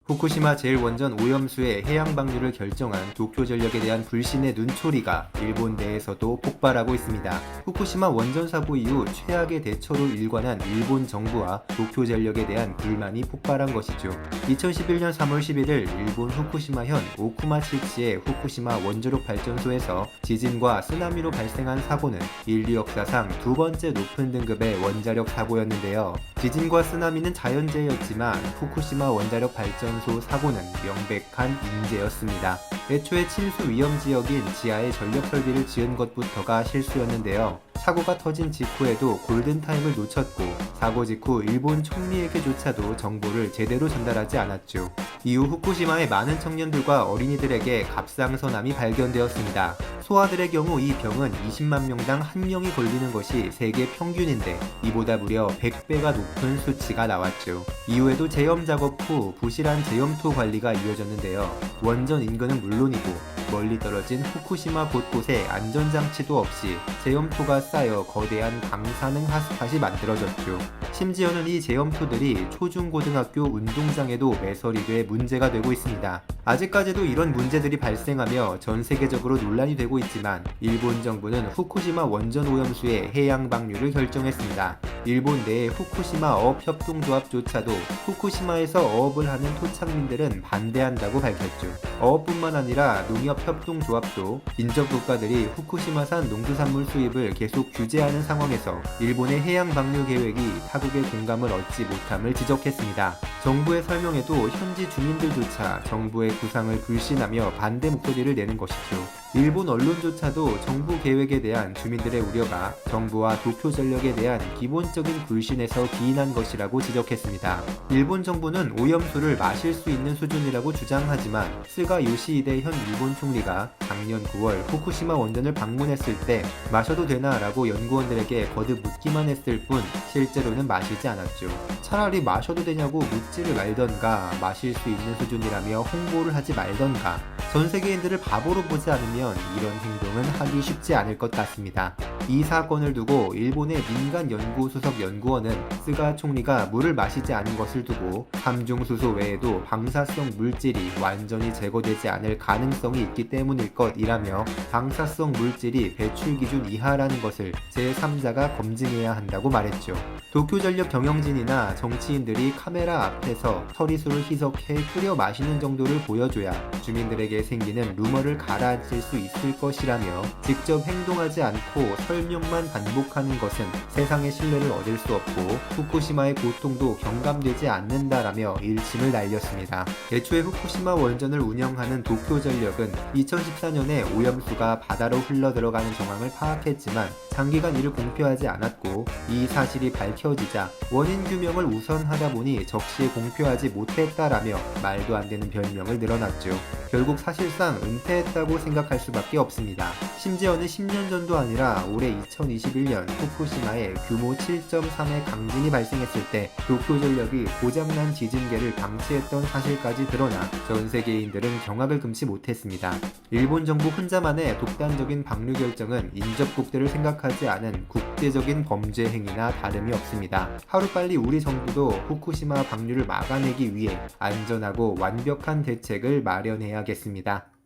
후쿠시마 제1원전 오염수의 해양 방류를 결정한 도쿄전력에 대한 불신의 눈초리가 일본 내에서도 폭발하고 있습니다. 후쿠시마 원전 사고 이후 최악의 대처로 일관한 일본 정부와 도쿄전력에 대한 불만이 폭발한 것이죠. 2011년 3월 11일 일본 후쿠시마현 오쿠마치시의 후쿠시마 원자력 발전소에서 지진과 쓰나미로 발생한 사고는 인류 역사상 두 번째 높은 등급의 원자력 사고였는데요. 지진과 쓰나미는 자연재해였지만 후쿠시마 원자력 발전소 사고는 명백한 인재였습니다. 애초에 침수 위험 지역인 지하에 전력 설비를 지은 것부터가 실수였는데요. 사고가 터진 직후에도 골든타임을 놓쳤고 사고 직후 일본 총리에게조차도 정보를 제대로 전달하지 않았죠. 이후 후쿠시마의 많은 청년들과 어린이들에게 갑상선암이 발견되었습니다. 소아들의 경우 이 병은 20만 명당 1명이 걸리는 것이 세계 평균인데 이보다 무려 100배가 높은 수치가 나왔죠. 이후에도 제염 작업 후 부실한 제염토 관리가 이어졌는데요. 원전 인근은 물론이고 멀리 떨어진 후쿠시마 곳곳에 안전장치도 없이 제염토가 쌓여 거대한 방사능 핫스팟이 만들어졌죠. 심지어는 이 제염토들이 초중고등학교 운동장에도 매설이 돼 문제가 되고 있습니다. 아직까지도 이런 문제들이 발생하며 전 세계적으로 논란이 되고 있지만 일본 정부는 후쿠시마 원전 오염수의 해양 방류를 결정했습니다. 일본 내 후쿠시마 어업협동조합조차도 후쿠시마에서 어업을 하는 토착민들은 반대한다고 밝혔죠. 어업뿐만 아니라 농협협동조합도 인접국가들이 후쿠시마산 농수산물 수입을 계속 규제하는 상황에서 일본의 해양 방류 계획이 타국의 공감을 얻지 못함을 지적했습니다. 정부의 설명에도 현지 주민들조차 정부의 구상을 불신하며 반대 목소리를 내는 것이죠. 일본 언론조차도 정부 계획에 대한 주민들의 우려가 정부와 도쿄전력에 대한 기본적인 불신에서 기인한 것이라고 지적했습니다. 일본 정부는 오염수를 마실 수 있는 수준이라고 주장하지만 스가 요시히데 현 일본 총리가 작년 9월 후쿠시마 원전을 방문했을 때 마셔도 되나 라고 연구원들에게 거듭 묻기만 했을 뿐 실제로는 마시지 않았죠. 차라리 마셔도 되냐고 묻지를 말던가 마실 수 있는 수준이라며 홍보를 하지 말던가 전 세계인들을 바보로 보지 않으면 이런 행동은 하기 쉽지 않을 것 같습니다. 이 사건을 두고 일본의 민간연구수석 연구원은 스가 총리가 물을 마시지 않은 것을 두고 삼중수소 외에도 방사성 물질이 완전히 제거되지 않을 가능성이 있기 때문일 것이라며 방사성 물질이 배출 기준 이하라는 것을 제3자가 검증해야 한다고 말했죠. 도쿄전력 경영진이나 정치인들이 카메라 앞에서 처리수를 희석해 끓여 마시는 정도를 보여줘야 주민들에게 생기는 루머를 가라앉힐 수 있을 것이라며 직접 행동하지 않고 설명만 반복하는 것은 세상의 신뢰를 얻을 수 없고 후쿠시마의 고통도 경감되지 않는다라며 일침을 날렸습니다. 애초에 후쿠시마 원전을 운영하는 도쿄전력은 2014년에 오염수가 바다로 흘러들어가는 정황을 파악했지만 장기간 이를 공표하지 않았고 이 사실이 밝혀지자 원인 규명을 우선하다 보니 적시에 공표하지 못했다라며 말도 안 되는 별명을 늘어났죠. 결국 사실상 은퇴했다고 생각할 수밖에 없습니다. 심지어는 10년 전도 아니라 올해 2021년 후쿠시마에 규모 7.3의 강진이 발생했을 때 도쿄전력이 고장난 지진계를 방치했던 사실까지 드러나 전 세계인들은 경악을 금치 못했습니다. 일본 정부 혼자만의 독단적인 방류 결정은 인접국들을 생각하지 않은 국제적인 범죄 행위나 다름이 없습니다. 하루빨리 우리 정부도 후쿠시마 방류를 막아내기 위해 안전하고 완벽한 대책을 마련해야겠습니다.